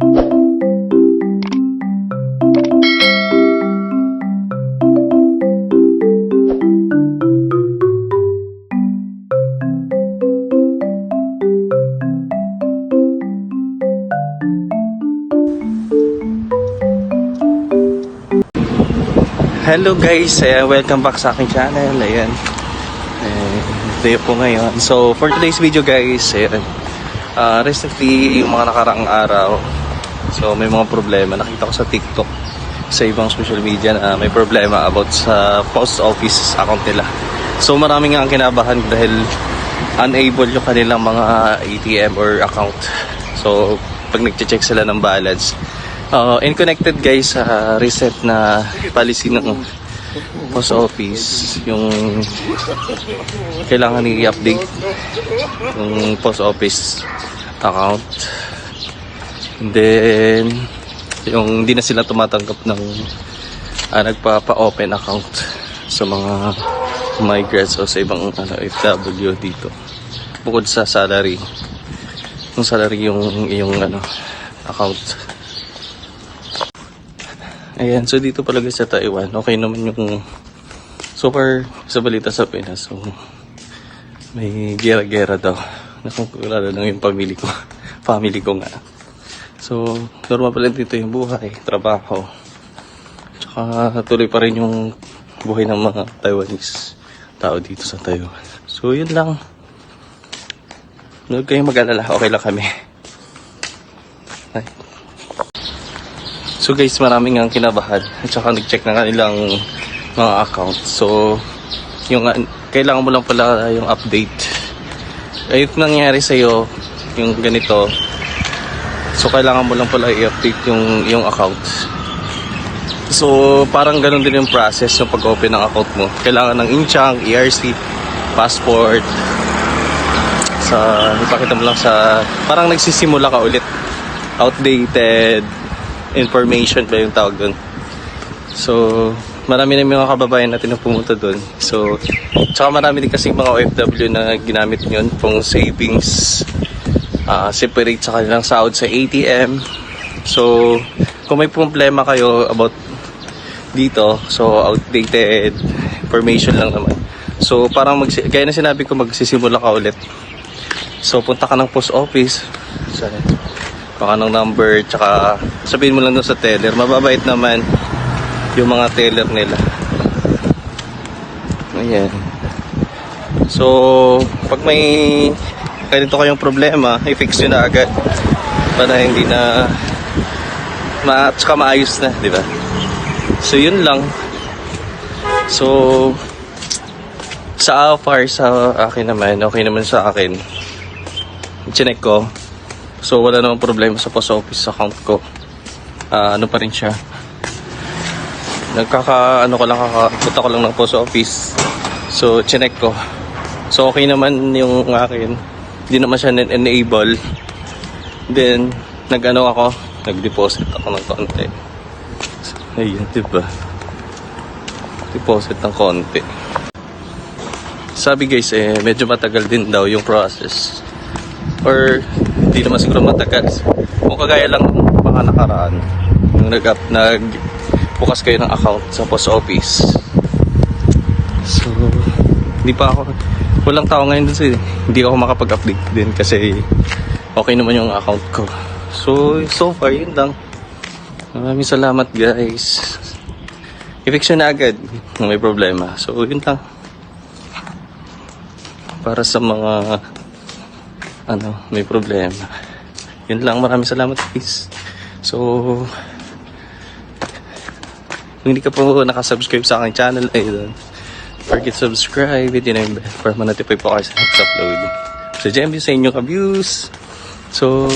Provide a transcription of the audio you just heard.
Hello guys, welcome back sa aking channel. Ayan, day po ngayon. So for today's video guys, recently yung mga nakaraang araw, so may mga problema. Nakita ko sa TikTok, sa ibang social media na may problema about sa post office account nila. So maraming nga ang kinabahan dahil unable yung kanilang mga ATM or account. So pag nag-check sila ng balance, connected guys sa recent na policy ng post office, yung kailangan i-update yung post office account, and then yung hindi na sila tumatanggap ng nagpapa-open account sa mga migrants o sa ibang FW dito, bukod sa salary, yung salary yung account. Ayan, so dito pala guys sa Taiwan, okay naman yung super sa balita sa Pinas. So may gera-gera daw. Nakukulala lang yung family ko nga. So normal pala dito yung buhay, trabaho, tsaka tuloy pa rin yung buhay ng mga Taiwanese tao dito sa Taiwan. So yun lang, huwag kayong mag-alala, okay lang kami. Bye. So guys, maraming ang kinabahan at saka nag-check na kanilang mga account. So yung kailangan mo lang pala yung update. Ayun nangyari sa iyo yung ganito. So kailangan mo lang pala i-update yung account. So parang ganun din yung process yung pag-open ng account mo. Kailangan ng in-chunk, ERC, passport. Ipakita mo lang sa, parang nagsisimula ka ulit. Outdated information ba yung tawag doon. So marami na mga kababayan natin na pumunta doon. So tsaka marami din kasi mga OFW na ginamit yun pong savings, separate sa kanilang sahod sa ATM. So kung may problema kayo about dito, so outdated information lang naman. So parang gaya na sinabi ko, magsisimula ka ulit. So punta ka ng post office, baka ng number, tsaka sabihin mo lang doon sa teller. Mababait naman yung mga teller nila. Ayan. So pag may ganito kayong problema, i-fix nyo na agad para hindi na tsaka maayos na, di ba? So yun lang. So sa akin naman, okay naman sa akin. Chinek ko, so wala namang problema sa post office account ko. Ano pa rin siya, punta ko lang ng post office. So chinek ko, so okay naman yung akin, hindi naman siya enable. Then nag-deposit ako ng konti. Ayun, diba, deposit ng konti. Sabi guys, medyo matagal din daw yung process, or hindi naman siguro matagal. Kung kagaya lang mga nakaraan, yung nagbukas kayo ng account sa post office. So hindi pa ako, walang tao ngayon dun, hindi ako makapag-update din kasi okay naman yung account ko. So far yun lang. Maraming salamat guys. I-fix na agad kung may problema. So yun lang, para sa mga may problema. Yun lang, maraming salamat guys. So kung hindi ka po nakasubscribe sa aking channel, don't forget subscribe, hit yung bell para ma-notify po kayo sa next upload. So dyan sa inyong views. So